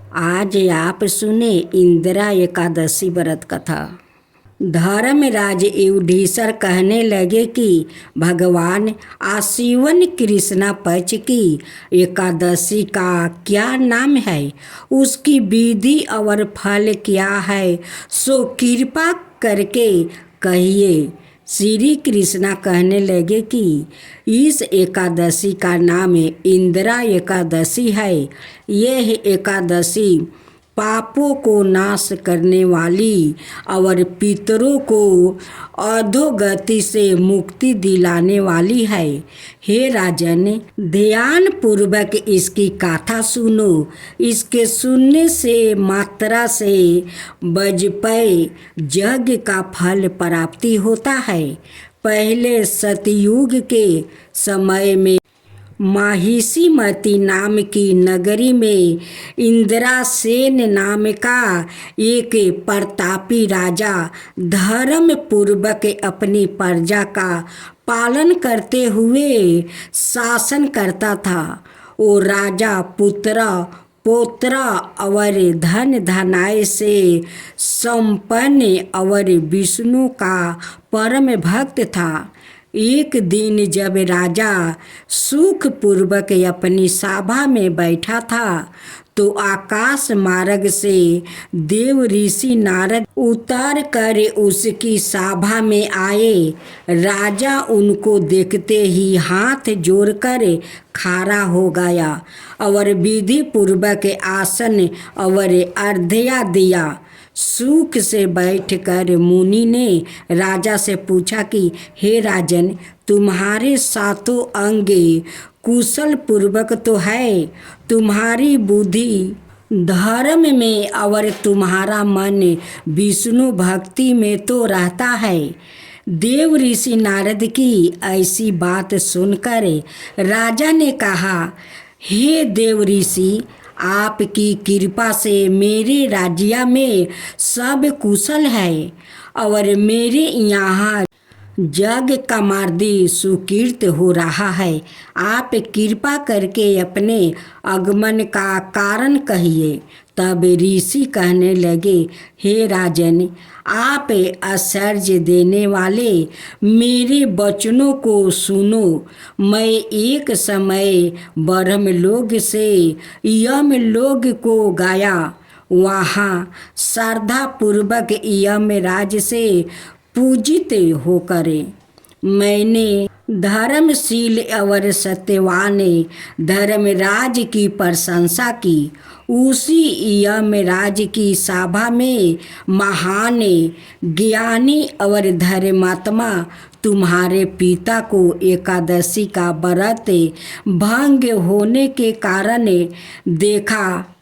आज आप सुने इंदिरा एकादशी व्रत कथा। धर्मराज युधिष्ठिर कहने लगे कि भगवान आश्विन कृष्ण पक्ष की एकादशी का क्या नाम है, उसकी विधि और फल क्या है, सो कृपा करके कहिए। श्री कृष्णा कहने लगे कि इस एकादशी का नाम इंदिरा एकादशी है। यह एकादशी पापों को नाश करने वाली और पितरों को अधोगति से मुक्ति दिलाने वाली है। हे राजन, ध्यान पूर्वक इसकी कथा सुनो। इसके सुनने से मात्रा से वाजपेय यज्ञ का फल प्राप्ति होता है। पहले सतयुग के समय में माहिष्मती नाम की नगरी में इंद्रासेन नाम का एक प्रतापी राजा धर्म पूर्वक अपनी प्रजा का पालन करते हुए शासन करता था। वो राजा पुत्र पौत्र और धन धनाय से संपन्न और विष्णु का परम भक्त था। एक दिन जब राजा सुखपूर्वक अपनी सभा में बैठा था तो आकाश मार्ग से देव ऋषि नारद उतर कर उसकी सभा में आए। राजा उनको देखते ही हाथ जोड़कर खड़ा हो गया और विधि पूर्वक आसन और अर्घ्य दिया। सुख से बैठकर मुनि ने राजा से पूछा कि हे राजन, तुम्हारे सातों अंग कुशल पूर्वक तो है, तुम्हारी बुद्धि धर्म में और तुम्हारा मन विष्णु भक्ति में तो रहता है। देव ऋषि नारद की ऐसी बात सुनकर राजा ने कहा, हे देव ऋषि, आपकी कृपा से मेरे राज्य में सब कुशल है और मेरे यहाँ जग का मार्दी सुकीर्त हो रहा है। आप कृपा करके अपने आगमन का कारण कहिए। तब ऋषि कहने लगे, हे राजन, आप आश्चर्य देने वाले मेरे वचनों को सुनो। मैं एक समय ब्रह्मलोक से यमलोक को गया। वहाँ श्रद्धा पूर्वक यमराज से पूजित होकर मैंने धर्मशील और सत्यवान धर्मराज की प्रशंसा की। उसी यमराज की सभा में महान ज्ञानी और धर्मात्मा तुम्हारे पिता को एकादशी का व्रत भंग होने के कारण देखा।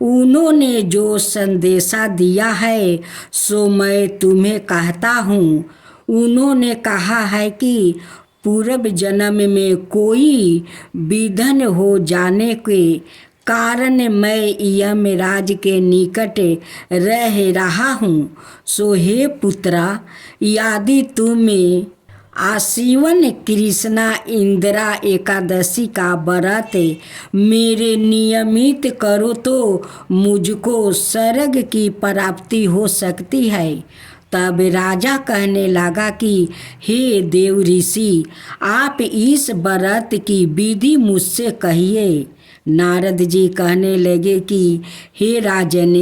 उन्होंने जो संदेशा दिया है सो मैं तुम्हें कहता हूँ। उन्होंने कहा है कि पूर्व जन्म में कोई विघ्न हो जाने के कारण मैं यमराज के निकट रह रहा हूँ। सो हे पुत्रा, यदि तुम्हें आश्विन कृष्णा इंदिरा एकादशी का व्रत मेरे नियमित करो तो मुझको स्वर्ग की प्राप्ति हो सकती है। तब राजा कहने लगा कि हे देव ऋषि, आप इस व्रत की विधि मुझसे कहिए। नारद जी कहने लगे कि हे राजन,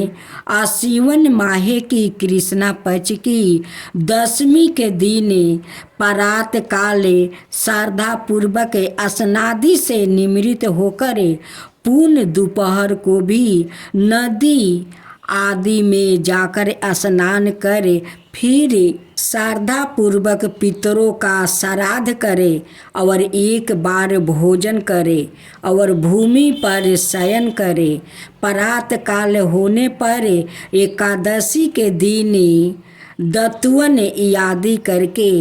आश्विन माह की कृष्णा पक्ष की दशमी के दिन प्रात काल श्रद्धा पूर्वक स्नादि से निमृत होकर पूर्ण दोपहर को भी नदी आदि में जाकर स्नान कर फिर श्रद्धा पूर्वक पितरों का श्राद्ध करे और एक बार भोजन करे और भूमि पर शयन करे। प्रात काल होने पर एकादशी के दिन दत्वन आदि करके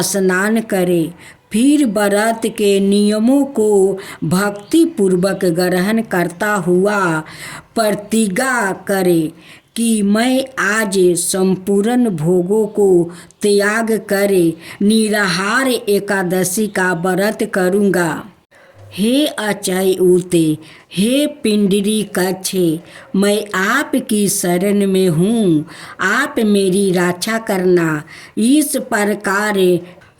स्नान करे। फिर व्रत के नियमों को भक्ति पूर्वक ग्रहण करता हुआ प्रतिज्ञा करे कि मैं आज संपूर्ण भोगों को त्याग कर निराहार एकादशी का व्रत करूँगा। हे अचय ऊते, हे पिंडरी कच्छे, मैं आपकी शरण में हूँ, आप मेरी रक्षा करना। इस प्रकार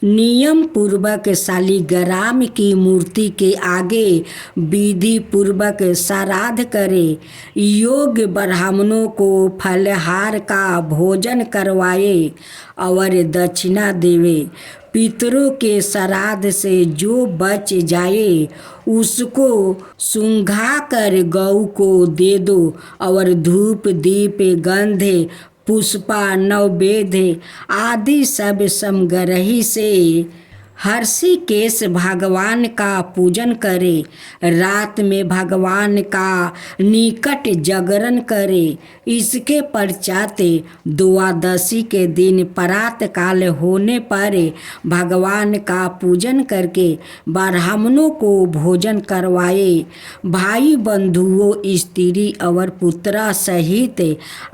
नियम पूर्वक शालिग्राम की मूर्ति के आगे विधि पूर्वक श्राद्ध करे, योग्य ब्राह्मणों को फलहार का भोजन करवाए और दक्षिणा देवे। पितरों के श्राद्ध से जो बच जाए उसको सूंघा कर गऊ को दे दो और धूप दीप गंध पुष्पा नववेद्य आदि सब समग्रही से हर्षिकेश भगवान का पूजन करे। रात में भगवान का निकट जागरण करे। इसके पश्चात द्वादशी के दिन प्रातः काल होने पर भगवान का पूजन करके ब्राह्मणों को भोजन करवाए। भाई बंधुओं स्त्री और पुत्रा सहित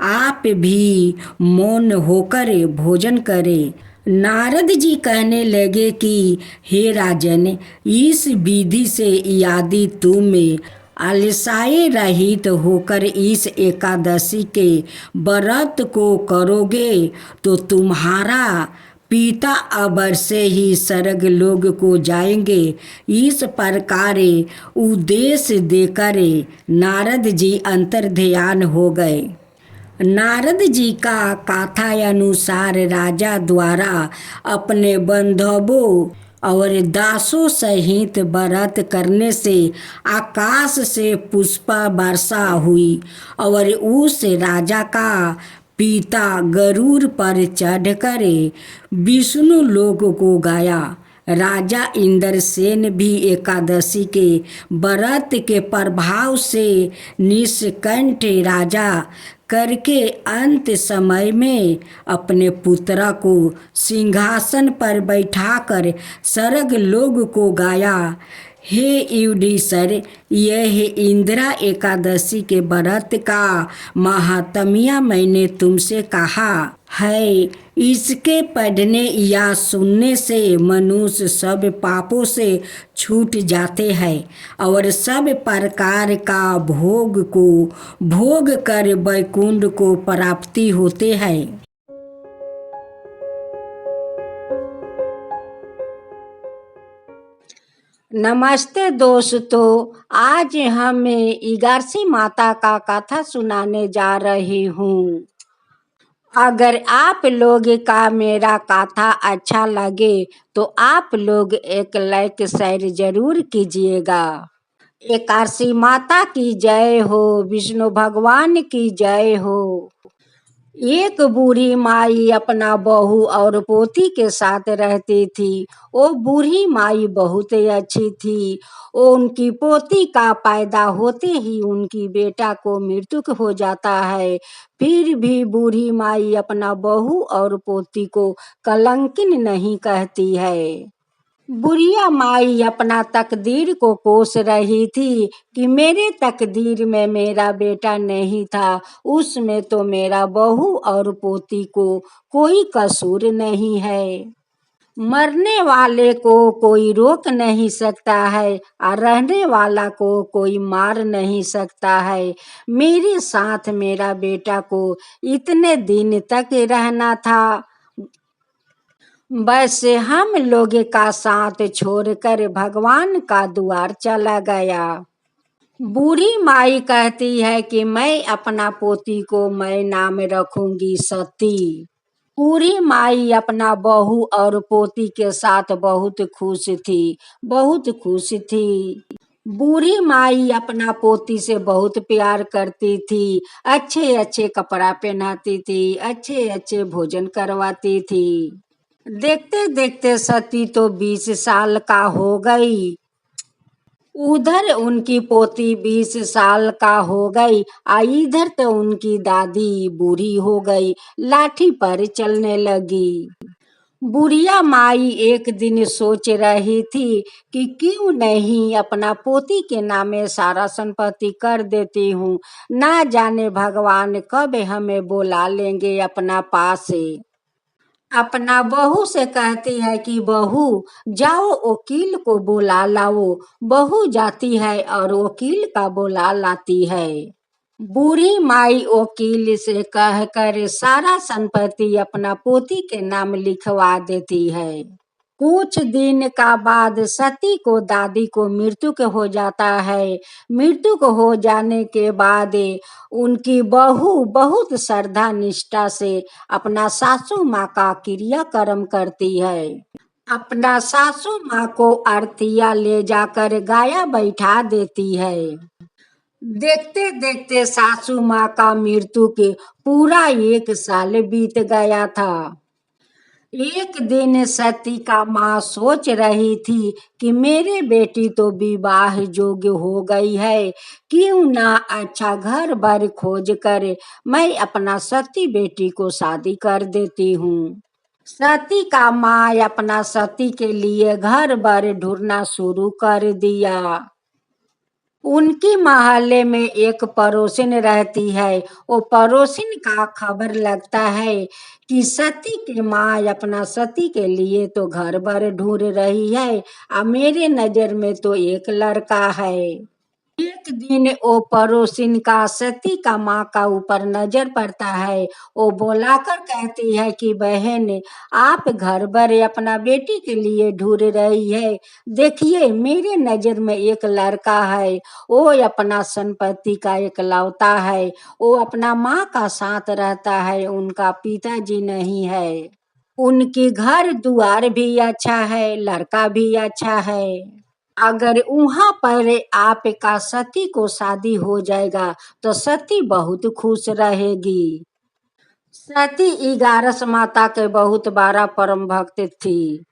आप भी मौन होकर भोजन करें। नारद जी कहने लगे कि हे राजन, इस विधि से यदि तुम आलसाए रहित होकर इस एकादशी के व्रत को करोगे तो तुम्हारा पिता अवश्य ही स्वर्ग लोक को जाएंगे। इस प्रकार उपदेश देकर नारद जी अंतर्ध्यान हो गए। नारद जी का कथानुसार राजा द्वारा अपने बंधुओं और दासों सहित व्रत करने से आकाश से पुष्प वर्षा हुई और उस राजा का पिता गरुड़ पर चढ़कर विष्णु लोक को गया। राजा इंद्रसेन भी एकादशी के व्रत के प्रभाव से निष्कंठ राजा करके अंत समय में अपने पुत्र को सिंहासन पर बैठाकर स्वर्ग लोक को गया। हे युधिष्ठिर, यह इंदिरा एकादशी के व्रत का महात्म्य मैंने तुमसे कहा है। इसके पढ़ने या सुनने से मनुष्य सब पापों से छूट जाते हैं और सब प्रकार का भोग को भोग कर वैकुंठ को प्राप्ति होते हैं। नमस्ते दोस्तों, आज हम 11वीं माता का कथा सुनाने जा रही हूँ। अगर आप लोग का मेरा कथा अच्छा लगे तो आप लोग एक लाइक शेयर जरूर कीजिएगा। 11वीं माता की जय हो, विष्णु भगवान की जय हो। एक बूढ़ी माई अपना बहू और पोती के साथ रहती थी। वो बूढ़ी माई बहुत अच्छी थी। वो उनकी पोती का पैदा होते ही उनकी बेटा को मृत्यु हो जाता है। फिर भी बूढ़ी माई अपना बहू और पोती को कलंकिन नहीं कहती है। बुढ़िया माई अपना तकदीर को कोस रही थी कि मेरे तकदीर में मेरा बेटा नहीं था, उसमें तो मेरा बहू और पोती को कोई कसूर नहीं है। मरने वाले को कोई रोक नहीं सकता है और रहने वाला को कोई मार नहीं सकता है। मेरे साथ मेरा बेटा को इतने दिन तक रहना था, बस हम लोग का साथ छोड़कर भगवान का द्वार चला गया। बूढ़ी माई कहती है कि मैं अपना पोती को मैं नाम रखूंगी सती। बूढ़ी माई अपना बहू और पोती के साथ बहुत खुश थी, बहुत खुश थी। बूढ़ी माई अपना पोती से बहुत प्यार करती थी, अच्छे अच्छे कपड़ा पहनाती थी, अच्छे अच्छे भोजन करवाती थी। देखते देखते सती तो 20 साल का हो गई। उधर उनकी पोती 20 साल का हो गई, इधर तो उनकी दादी बूढ़ी हो गई, लाठी पर चलने लगी। बुढ़िया माई एक दिन सोच रही थी कि क्यों नहीं अपना पोती के नामे सारा संपत्ति कर देती हूँ, ना जाने भगवान कब हमें बुला लेंगे अपना पास। अपना बहू से कहती है कि बहू जाओ वकील को बुला लाओ। बहू जाती है और वकील का बुला लाती है। बूढ़ी माई वकील से कहकर सारा संपत्ति अपना पोती के नाम लिखवा देती है। कुछ दिन का बाद सती को दादी को मृत्यु के हो जाता है। मृत्यु को हो जाने के बाद उनकी बहू बहुत श्रद्धा निष्ठा से अपना सासू माँ का क्रियाक्रम करती है। अपना सासू माँ को आरतिया ले जाकर गाया बैठा देती है। देखते देखते सासू माँ का मृत्यु के पूरा 1 साल बीत गया था। एक दिन सती का माँ सोच रही थी कि मेरे बेटी तो विवाह योग्य हो गई है, क्यों ना अच्छा घर बार खोज कर मैं अपना सती बेटी को शादी कर देती हूँ। सती का माँ अपना सती के लिए घर बार ढूंढना शुरू कर दिया। उनकी मोहल्ले में एक पड़ोसिन रहती है। वो पड़ोसिन का खबर लगता है कि सती की माँ अपना सती के लिए तो घर भर ढूंढ रही है और मेरे नजर में तो एक लड़का है। एक दिन वो पड़ोसिन का सती का माँ का ऊपर नजर पड़ता है। वो बुलाकर कहती है कि बहन आप घर भर अपना बेटी के लिए ढूंढ रही है, देखिए मेरे नजर में एक लड़का है। वो अपना संपत्ति का इकलौता है। वो अपना माँ का साथ रहता है, उनका पिताजी नहीं है। उनकी घर दुआर भी अच्छा है, लड़का भी अच्छा है। अगर वहां पर आपका सती को शादी हो जाएगा तो सती बहुत खुश रहेगी। सती 11 माता के बहुत बड़ा परम भक्त थी।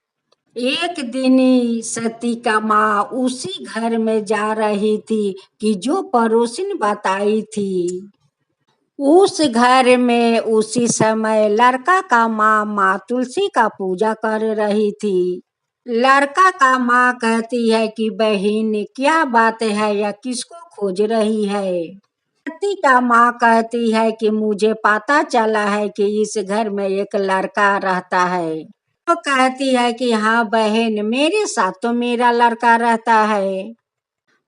एक दिन सती का माँ उसी घर में जा रही थी कि जो पड़ोसिन बताई थी। उस घर में उसी समय लड़का का माँ तुलसी का पूजा कर रही थी। लड़का का माँ कहती है कि बहन क्या बात है या किसको खोज रही है। सती का माँ कहती है कि मुझे पता चला है कि इस घर में एक लड़का रहता है। तो कहती है कि हाँ बहन मेरे साथ तो मेरा लड़का रहता है।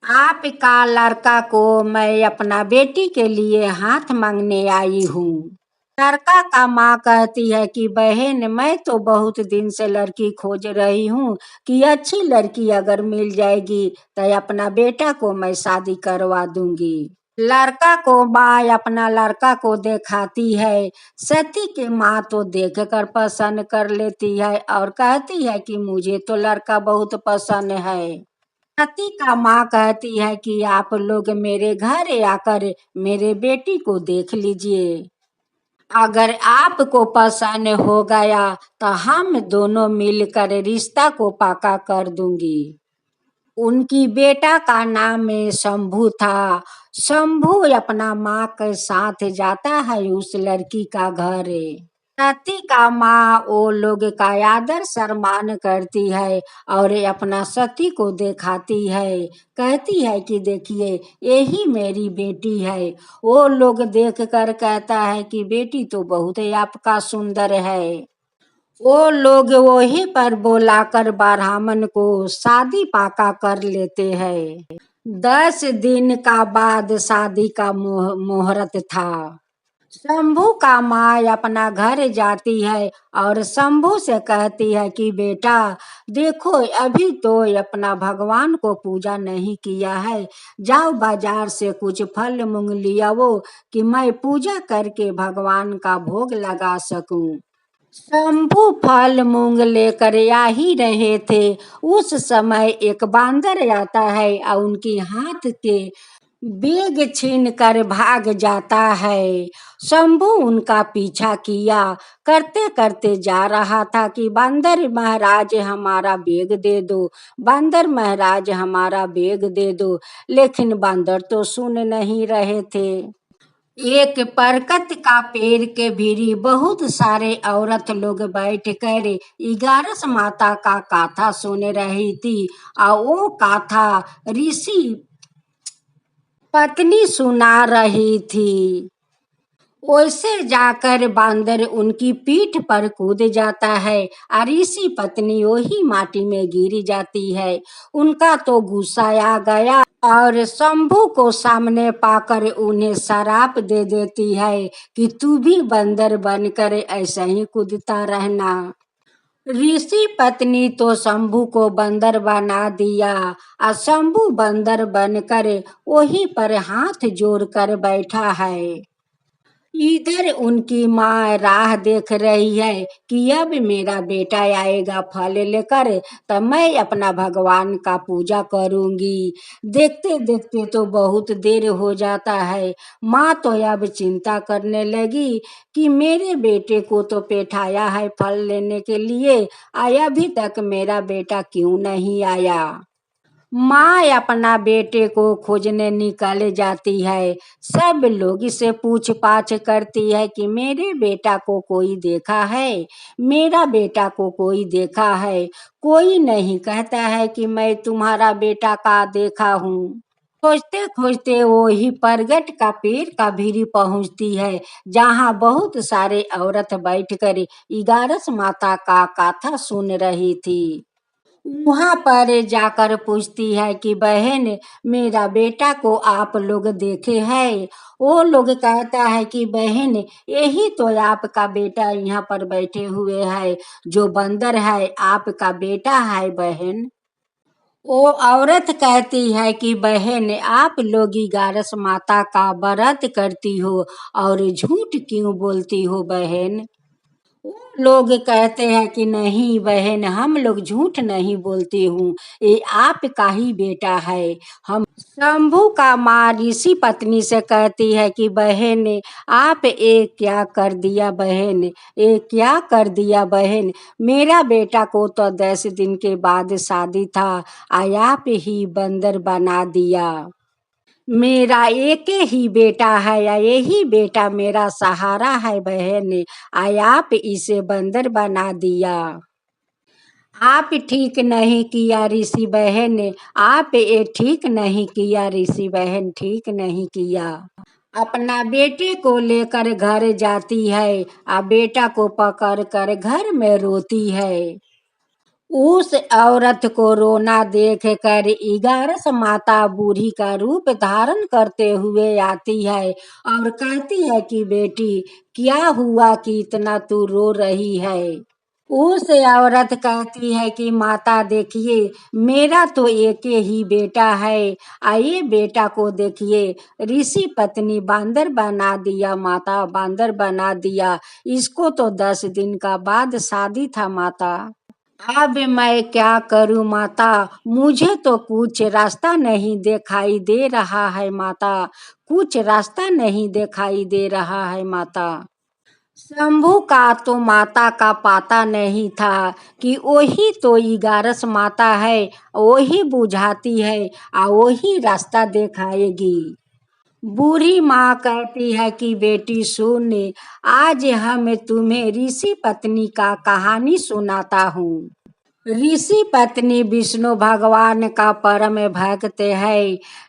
आपका लड़का को मैं अपना बेटी के लिए हाथ मांगने आई हूँ। लड़का का माँ कहती है कि बहन मैं तो बहुत दिन से लड़की खोज रही हूँ कि अच्छी लड़की अगर मिल जाएगी तो अपना बेटा को मैं शादी करवा दूंगी। लड़का को माँ अपना लड़का को दिखाती है। सती की माँ तो देख कर पसंद कर लेती है और कहती है कि मुझे तो लड़का बहुत पसंद है। सती का माँ कहती है कि आप लोग मेरे घर आकर मेरे बेटी को देख लीजिए। अगर आपको पसंद हो गया तो हम दोनों मिलकर रिश्ता को पक्का कर दूंगी। उनकी बेटा का नाम शंभू था। शंभू अपना माँ के साथ जाता है उस लड़की का घर। सती का माँ वो लोग का आदर सम्मान करती है और अपना सती को दिखाती है। कहती है कि देखिए यही मेरी बेटी है। वो लोग देख कर कहता है कि बेटी तो बहुत ही आपका सुंदर है। वो लोग वहीं पर बुलाकर ब्राह्मण को शादी पाका कर लेते हैं। 10 दिन का बाद शादी का मुहूर्त था। शंभू का माँ अपना घर जाती है और शंभू से कहती है कि बेटा देखो अभी तो अपना भगवान को पूजा नहीं किया है, जाओ बाजार से कुछ फल मूंग लियाओ कि मैं पूजा करके भगवान का भोग लगा सकूं। शंभू फल मूंग लेकर आ ही रहे थे। उस समय एक बांदर आता है और उनकी हाथ के बेग छीन कर भाग जाता है। शंभू उनका पीछा किया, करते करते जा रहा था कि बंदर महाराज हमारा बेग दे दो, बंदर महाराज हमारा बेग दे दो, लेकिन बंदर तो सुन नहीं रहे थे। एक बरगद का पेड़ के भीरी बहुत सारे औरत लोग बैठ कर 11 माता का गाथा सुन रही थी और वो गाथा ऋषि पत्नी सुना रही थी। वैसे जाकर बांदर उनकी पीठ पर कूद जाता है और ऋषि पत्नी वही माटी में गिर जाती है। उनका तो गुस्सा आ गया और शंभू को सामने पाकर उन्हें श्राप दे देती है कि तू भी बंदर बनकर ऐसा ही कूदता रहना। ऋषि पत्नी तो शंभू को बंदर बना दिया और शंभू बंदर बनकर वहीं पर हाथ जोड़कर बैठा है। इधर उनकी माँ राह देख रही है कि अब मेरा बेटा आएगा फल लेकर, तब मैं अपना भगवान का पूजा करूंगी। देखते देखते तो बहुत देर हो जाता है। माँ तो अब चिंता करने लगी कि मेरे बेटे को तो पेठाया है फल लेने के लिए, आया अभी तक मेरा बेटा क्यों नहीं आया। माँ अपना बेटे को खोजने निकल जाती है। सब लोग इसे पूछ पाछ करती है कि मेरे बेटा को कोई देखा है, मेरा बेटा को कोई देखा है। कोई नहीं कहता है कि मैं तुम्हारा बेटा का देखा हूँ। खोजते खोजते वो ही बरगद का पेड़ का भीरी पहुंचती है, जहाँ बहुत सारे औरत बैठकर इगारस माता का कथा सुन रही थी। वहां पर जाकर पूछती है कि बहन, मेरा बेटा को आप लोग देखे हैं। वो लोग कहता है कि बहन, यही तो आपका बेटा यहाँ पर बैठे हुए है, जो बंदर है आपका बेटा है बहन। वो औरत कहती है कि बहन, आप लोग ग्यारस माता का व्रत करती हो और झूठ क्यों बोलती हो बहन। लोग कहते हैं कि नहीं बहन, हम लोग झूठ नहीं बोलती हूँ, ये आपका ही बेटा है। हम शंभू का माँ ऋषि पत्नी से कहती है कि बहन, आप ये क्या कर दिया बहन, ये क्या कर दिया बहन। मेरा बेटा को तो 10 दिन के बाद शादी था, आप ही बंदर बना दिया। मेरा एक ही बेटा है या यही बेटा मेरा सहारा है बहन, आप इसे बंदर बना दिया। आप ठीक नहीं किया ऋषि बहन, आप ये ठीक नहीं किया ऋषि बहन, ठीक नहीं किया। अपना बेटे को लेकर घर जाती है और बेटा को पकड़ कर घर में रोती है। उस औरत को रोना देख कर इगारस माता बूढ़ी का रूप धारण करते हुए आती है और कहती है कि बेटी, क्या हुआ कि इतना तू रो रही है। उस औरत कहती है कि माता देखिए, मेरा तो एक ही बेटा है, आइए बेटा को देखिए, ऋषि पत्नी बांदर बना दिया माता, बांदर बना दिया। इसको तो 10 दिन का बाद शादी था माता। अब मैं क्या करूं माता, मुझे तो कुछ रास्ता नहीं दिखाई दे रहा है माता, कुछ रास्ता नहीं दिखाई दे रहा है माता। शंभू का तो माता का पता नहीं था कि वही तो इगारस माता है, वही बुझाती है और वही रास्ता दिखाएगी। बूढ़ी माँ कहती है कि बेटी सुन, आज हम तुम्हें ऋषि पत्नी का कहानी सुनाता हूँ। ऋषि पत्नी विष्णु भगवान का परम भक्त है।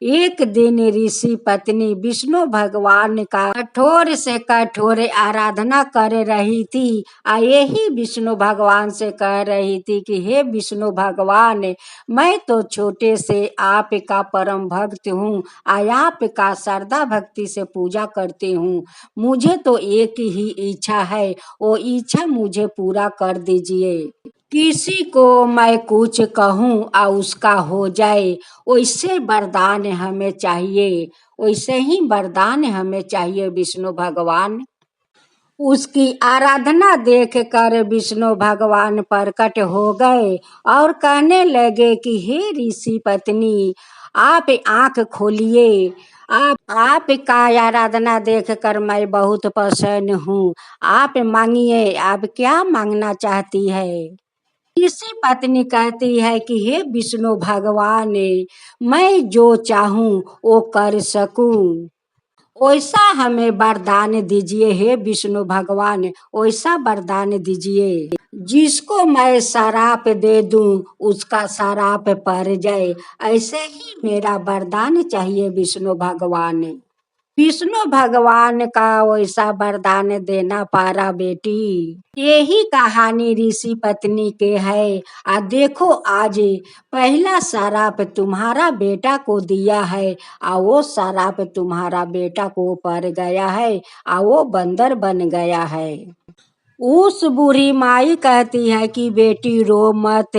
एक दिन ऋषि पत्नी विष्णु भगवान का कठोर से कठोर आराधना कर रही थी। यही विष्णु भगवान से कह रही थी कि हे विष्णु भगवान, मैं तो छोटे से आपका परम भक्त हूँ, आपका श्रद्धा भक्ति से पूजा करती हूँ। मुझे तो एक ही इच्छा है, वो इच्छा मुझे पूरा कर दीजिए। किसी को मैं कुछ कहूँ और उसका हो जाए, वैसे वरदान हमें चाहिए, वैसे ही वरदान हमें चाहिए विष्णु भगवान। उसकी आराधना देख कर विष्णु भगवान प्रकट हो गए और कहने लगे कि हे ऋषि पत्नी, आप आंख खोलिए। आपका आराधना देख कर मैं बहुत प्रसन्न हूँ। आप मांगिए, आप क्या मांगना चाहती है। इसी पत्नी कहती है कि हे विष्णु भगवान, मैं जो चाहूं वो कर सकूं, वैसा हमें वरदान दीजिए। हे विष्णु भगवान, वैसा वरदान दीजिए जिसको मैं शराप दे दूं उसका शराप पड़ जाए, ऐसे ही मेरा वरदान चाहिए विष्णु भगवान। विष्णु भगवान का वैसा वरदान देना पारा बेटी। यही कहानी ऋषि पत्नी के है। देखो आज पहला शराप तुम्हारा बेटा को दिया है, वो शराप तुम्हारा बेटा को पड़ गया है, वो बंदर बन गया है। उस बूढ़ी माई कहती है कि बेटी रो मत,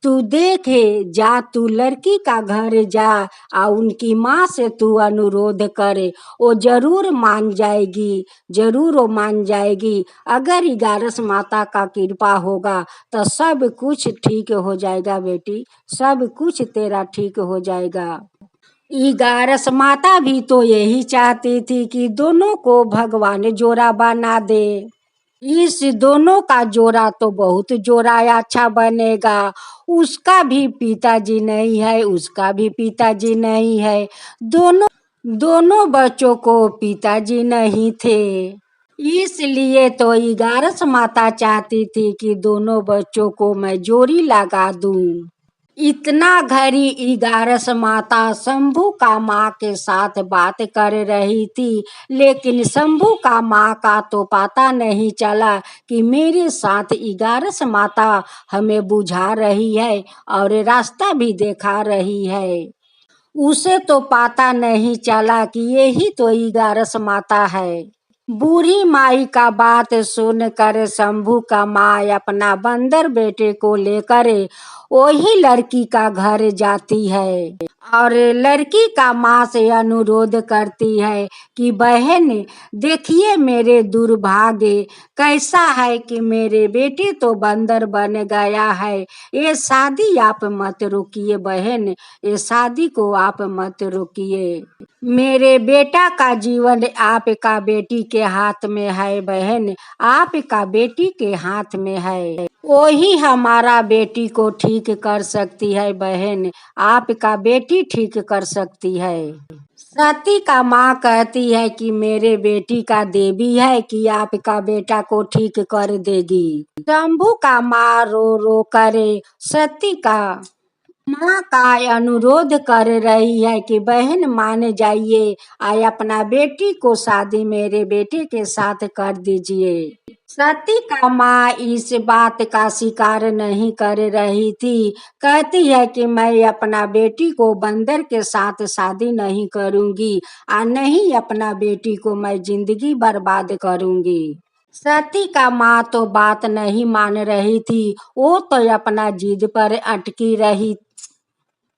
तू देखे जा, तू लड़की का घर जा, उनकी माँ से तू अनुरोध करे, वो जरूर मान जाएगी, जरूर वो मान जाएगी। अगर 11 माता का कृपा होगा तो सब कुछ ठीक हो जाएगा बेटी, सब कुछ तेरा ठीक हो जाएगा। 11 माता भी तो यही चाहती थी कि दोनों को भगवान जोड़ा बना दे। इस दोनों का जोड़ा तो बहुत जोड़ा अच्छा बनेगा। उसका भी पिताजी नहीं है, उसका भी पिताजी नहीं है, दोनों दोनों बच्चों को पिताजी नहीं थे। इसलिए तो 11 माता चाहती थी कि दोनों बच्चों को मैं जोड़ी लगा दूं। इतना घड़ी 11 माता शंभू का माँ के साथ बात कर रही थी, लेकिन शंभू का माँ का तो पता नहीं चला कि मेरे साथ 11 माता हमें बुझा रही है और रास्ता भी दिखा रही है। उसे तो पता नहीं चला कि यही तो 11 माता है। बूढ़ी माई का बात सुनकर शंभू का माँ अपना बंदर बेटे को लेकर वही लड़की का घर जाती है और लड़की का माँ से अनुरोध करती है कि बहन देखिए मेरे दुर्भाग्य कैसा है कि मेरे बेटे तो बंदर बन गया है, ये शादी आप मत रोकिए बहन, ये शादी को आप मत रोकिए। मेरे बेटा का जीवन आपका बेटी के हाथ में है बहन, आपका बेटी के हाथ में है, वही हमारा बेटी को ठीक कर सकती है बहन, आपका बेटी ठीक कर सकती है। सती का माँ कहती है कि मेरे बेटी का देवी है कि आपका बेटा को ठीक कर देगी। शंभू का माँ रो रो करे सती का माँ का अनुरोध कर रही है कि बहन मान जाइए, अपना बेटी को शादी मेरे बेटे के साथ कर दीजिए। सती का माँ इस बात का स्वीकार नहीं कर रही थी, कहती है कि मैं अपना बेटी को बंदर के साथ शादी नहीं करूंगी, नहीं अपना बेटी को मैं जिंदगी बर्बाद करूंगी। सती का माँ तो बात नहीं मान रही थी, वो तो अपना जिद पर अटकी रही।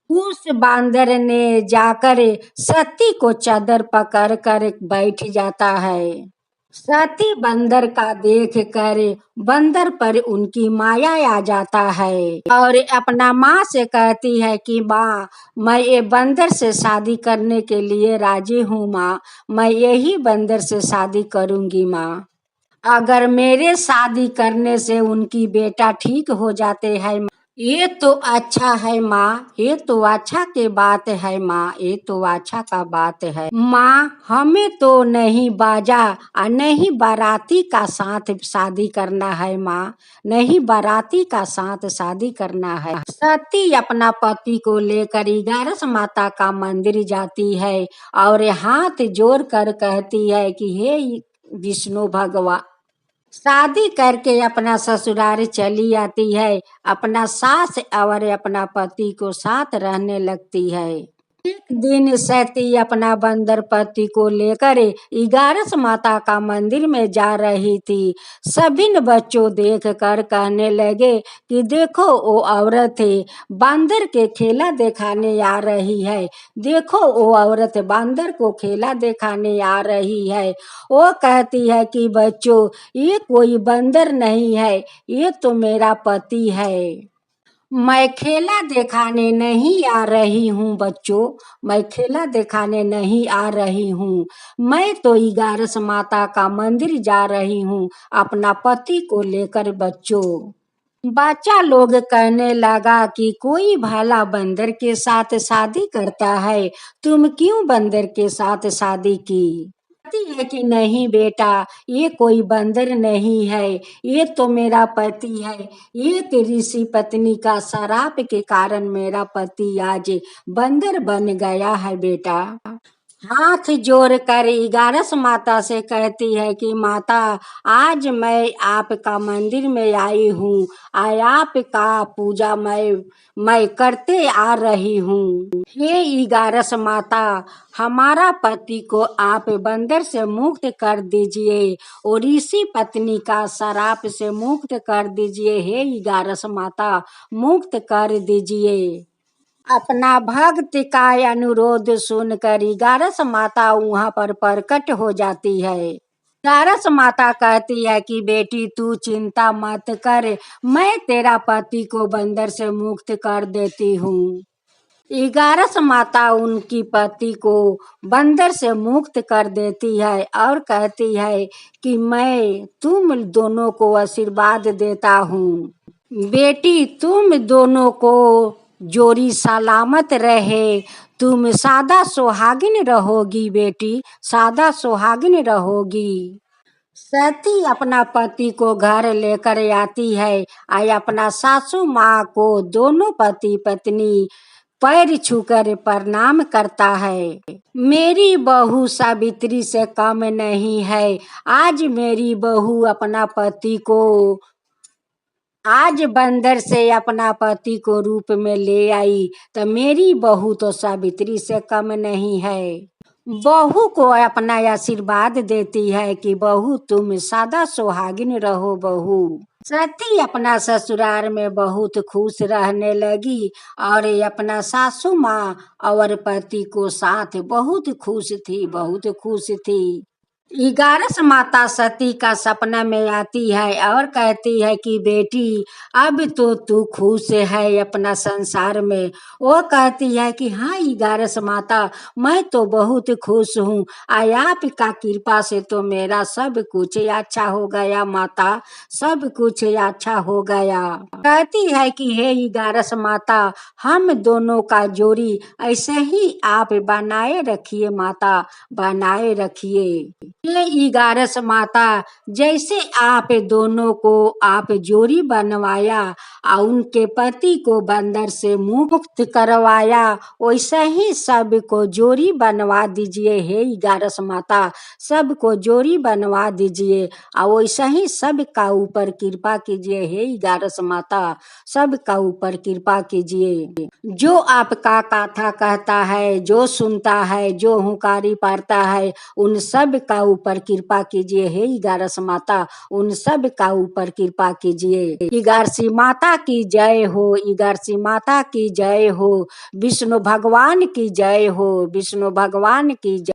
उस बांदर ने जाकर सती को चादर पकड़ कर बैठ जाता है। सती बंदर का देख कर बंदर पर उनकी माया आ जाता है और अपना माँ से कहती है कि माँ मैं ये बंदर से शादी करने के लिए राजी हूँ माँ, मैं यही बंदर से शादी करूँगी माँ। अगर मेरे शादी करने से उनकी बेटा ठीक हो जाते हैं, ये तो अच्छा है माँ, ये तो अच्छा के बात है माँ, ये तो अच्छा का बात है माँ। हमें तो नहीं बाजा और नहीं बाराती का साथ शादी करना है माँ, नहीं बाराती का साथ शादी करना है। सती अपना पति को लेकर 11 माता का मंदिर जाती है और हाथ जोड़ कर कहती है कि हे विष्णु भगवान, शादी करके अपना ससुराल चली आती है, अपना सास और अपना पति को साथ रहने लगती है। एक दिन सती अपना बंदर पति को लेकर 11 माता का मंदिर में जा रही थी। सभी बच्चों देख कर कहने लगे कि देखो वो औरत है बंदर के खेला दिखाने आ रही है, देखो वो औरत बंदर को खेला दिखाने आ रही है। वो कहती है कि बच्चों ये कोई बंदर नहीं है, ये तो मेरा पति है, मैं खेला दिखाने नहीं आ रही हूँ बच्चों, मैं खेला दिखाने नहीं आ रही हूँ, मैं तो 11 माता का मंदिर जा रही हूँ अपना पति को लेकर बच्चों। बच्चा लोग कहने लगा कि कोई भला बंदर के साथ शादी करता है, तुम क्यों बंदर के साथ शादी की? कहती है कि नहीं बेटा ये कोई बंदर नहीं है, ये तो मेरा पति है, ये ऋषि पत्नी का शराप के कारण मेरा पति आज बंदर बन गया है बेटा। हाथ जोड़कर 11 माता से कहती है कि माता, आज मैं आपका मंदिर में आई हूँ, आपका पूजा मैं करते आ रही हूँ। हे 11 माता, हमारा पति को आप बंदर से मुक्त कर दीजिए और इसी पत्नी का शराप से मुक्त कर दीजिए। हे 11 माता, मुक्त कर दीजिए। अपना भक्त का अनुरोध सुनकर 11 माता वहां पर प्रकट हो जाती है। 11 माता कहती है कि बेटी तू चिंता मत कर, मैं तेरा पति को बंदर से मुक्त कर देती हूँ। 11 माता उनकी पति को बंदर से मुक्त कर देती है और कहती है कि मैं तुम दोनों को आशीर्वाद देता हूँ। बेटी तुम दोनों को जोड़ी सलामत रहे, तुम सादा सुहागिन रहोगी बेटी, सादा सुहागिन रहोगी। सती अपना पति को घर लेकर आती है और अपना सासू माँ को दोनों पति पत्नी पैर छूकर प्रणाम करता है। मेरी बहू सावित्री से कम नहीं है, आज मेरी बहू अपना पति को आज बंदर से अपना पति को रूप में ले आई, तो मेरी बहू तो सावित्री से कम नहीं है। बहू को अपना आशीर्वाद देती है कि बहू तुम सदा सुहागिन रहो बहू। सती अपना ससुराल में बहुत खुश रहने लगी और अपना सासू माँ और पति को साथ बहुत खुश थी, बहुत खुश थी। 11 माता सती का सपना में आती है और कहती है कि बेटी अब तो तू खुश है अपना संसार में। वो कहती है कि हाँ 11 माता, मैं तो बहुत खुश हूँ, आपका कृपा से तो मेरा सब कुछ अच्छा हो गया माता, सब कुछ अच्छा हो गया। कहती है कि हे 11 माता, हम दोनों का जोड़ी ऐसे ही आप बनाए रखिए माता, बनाए रखिए। ये 11 माता, जैसे आप दोनों को आप जोड़ी बनवाया और उनके पति को बंदर से मुक्त करवाया, वैसे ही सबको जोड़ी बनवा दीजिए। हे 11 माता, सबको जोड़ी बनवा दीजिए और वैसे ही सबका ऊपर कृपा कीजिए। हे 11 माता, सबका ऊपर कृपा कीजिए। जो आपका कथा कहता है, जो सुनता है, जो हुंकारी पारता है, उन सब का ऊपर कृपा कीजिए। हे 11 माता, उन सब का ऊपर कृपा कीजिए। 11 माता की जय हो, 11 माता की जय हो, विष्णु भगवान की जय हो, विष्णु भगवान की जय।